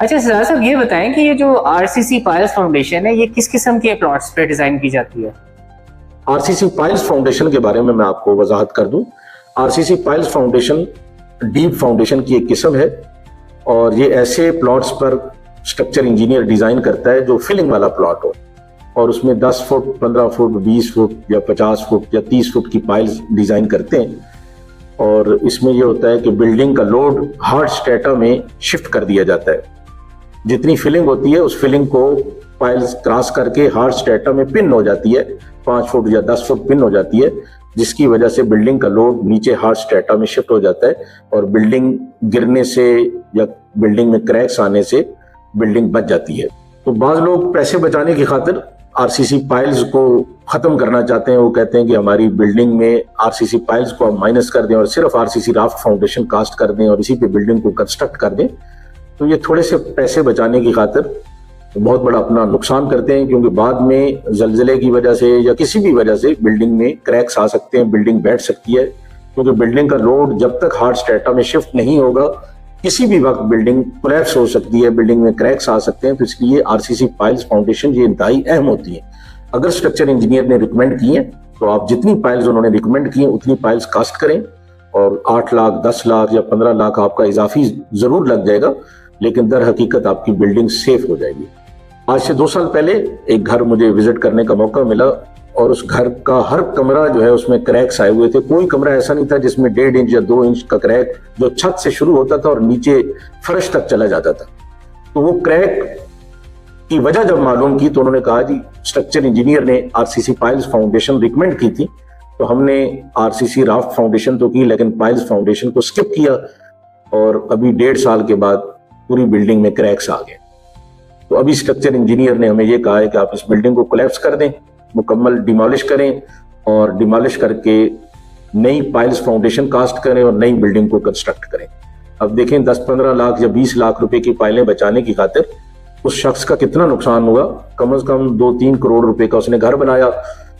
اچھا سجاد صاحب یہ بتائیں کہ یہ جو آر سی سی پائلز فاؤنڈیشن ہے یہ کس قسم کے پلاٹس پہ ڈیزائن کی جاتی ہے؟ آر سی سی پائلز فاؤنڈیشن کے بارے میں آپ کو وضاحت کر دوں. آر سی سی پائلز فاؤنڈیشن ڈیپ فاؤنڈیشن کی ایک قسم ہے اور یہ ایسے پلاٹس پر اسٹرکچر انجینئر ڈیزائن کرتا ہے جو فلنگ والا پلاٹ ہو اور اس میں 10 فٹ 15 فٹ 20 فٹ یا 50 فٹ یا 30 فٹ کی پائلز ڈیزائن کرتے ہیں. اور اس میں یہ ہوتا ہے کہ بلڈنگ کا لوڈ ہارڈ اسٹریٹا میں شفٹ کر دیا جاتا ہے. جتنی فلنگ ہوتی ہے اس فلنگ کو پائلز کراس کر کے ہارڈ اسٹریٹا میں پن ہو جاتی ہے, 5 فٹ یا 10 فٹ پن ہو جاتی ہے, جس کی وجہ سے بلڈنگ کا لوڈ نیچے ہارڈ اسٹریٹا میں شفٹ ہو جاتا ہے اور بلڈنگ گرنے سے یا بلڈنگ میں کریکس آنے سے بلڈنگ بچ جاتی ہے. تو بعض لوگ پیسے بچانے کی خاطر آر سی سی پائلز کو ختم کرنا چاہتے ہیں. وہ کہتے ہیں کہ ہماری بلڈنگ میں آر سی سی پائلز کو آپ مائنس کر دیں اور صرف آر سی سی رافٹ فاؤنڈیشن کاسٹ کر دیں اور اسی پہ بلڈنگ کو کنسٹرکٹ کر دیں. تو یہ تھوڑے سے پیسے بچانے کی خاطر بہت بڑا اپنا نقصان کرتے ہیں, کیونکہ بعد میں زلزلے کی وجہ سے یا کسی بھی وجہ سے بلڈنگ میں کریکس آ سکتے ہیں, بلڈنگ بیٹھ سکتی ہے. کیونکہ بلڈنگ کا لوڈ جب تک ہارڈ اسٹریٹا میں شفٹ نہیں ہوگا کسی بھی وقت بلڈنگ کولیپس ہو سکتی ہے, بلڈنگ میں کریکس آ سکتے ہیں. تو اس لیے آر سی سی پائلز فاؤنڈیشن یہ انتہائی اہم ہوتی ہے. اگر اسٹرکچر انجینئر نے ریکمینڈ کی ہیں تو آپ جتنی پائلز انہوں نے ریکمینڈ کی ہیں اتنی پائلز کاسٹ کریں اور 8 لاکھ 10 لاکھ یا 15 لاکھ آپ کا اضافی ضرور لگ جائے گا, لیکن در حقیقت آپ کی بلڈنگ سیف ہو جائے گی. آج سے 2 سال پہلے ایک گھر مجھے وزٹ کرنے کا موقع ملا اور اس گھر کا ہر کمرہ جو ہے اس میں کریکس آئے ہوئے تھے. کوئی کمرہ ایسا نہیں تھا جس میں 1.5 انچ یا 2 انچ کا کریک جو چھت سے شروع ہوتا تھا اور نیچے فرش تک چلا جاتا تھا. تو وہ کریک کی وجہ جب معلوم کی تو انہوں نے کہا جی اسٹرکچر انجینئر نے آر سی سی پائلز فاؤنڈیشن ریکمینڈ کی تھی, تو ہم نے آر سی سی رافٹ فاؤنڈیشن تو کی لیکن پائلز فاؤنڈیشن کو سکپ کیا اور ابھی 1.5 سال کے بعد پوری بلڈنگ میں کریکس آ گئے. تو ابھی اسٹرکچر انجینئر نے ہمیں یہ کہا ہے کہ آپ اس بلڈنگ کو کولیپس کر دیں, مکمل ڈیمالش کریں اور ڈیمالش کر کے نئی پائلز فاؤنڈیشن کاسٹ کریں اور نئی بلڈنگ کو کنسٹرکٹ کریں. اب دیکھیں 10-15 لاکھ یا 20 لاکھ روپے کی پائلیں بچانے کی خاطر اس شخص کا کتنا نقصان ہوا. کم از کم 2-3 کروڑ روپے کا اس نے گھر بنایا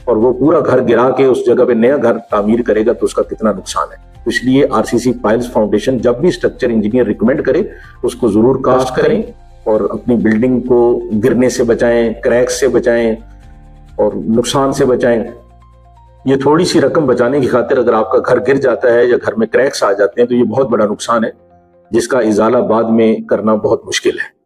اور وہ پورا گھر گرا کے اس جگہ پہ نیا گھر تعمیر کرے گا تو اس کا کتنا نقصان ہے. تو اس لیے آر سی سی پائلز فاؤنڈیشن جب بھی اسٹرکچر انجینئر ریکمینڈ کرے اس کو ضرور کاسٹ کریں اور اپنی بلڈنگ کو گرنے سے بچائیں, کریکس سے بچائیں اور نقصان سے بچائیں. یہ تھوڑی سی رقم بچانے کی خاطر اگر آپ کا گھر گر جاتا ہے یا گھر میں کریکس آ جاتے ہیں تو یہ بہت بڑا نقصان ہے جس کا ازالہ بعد میں کرنا بہت مشکل ہے.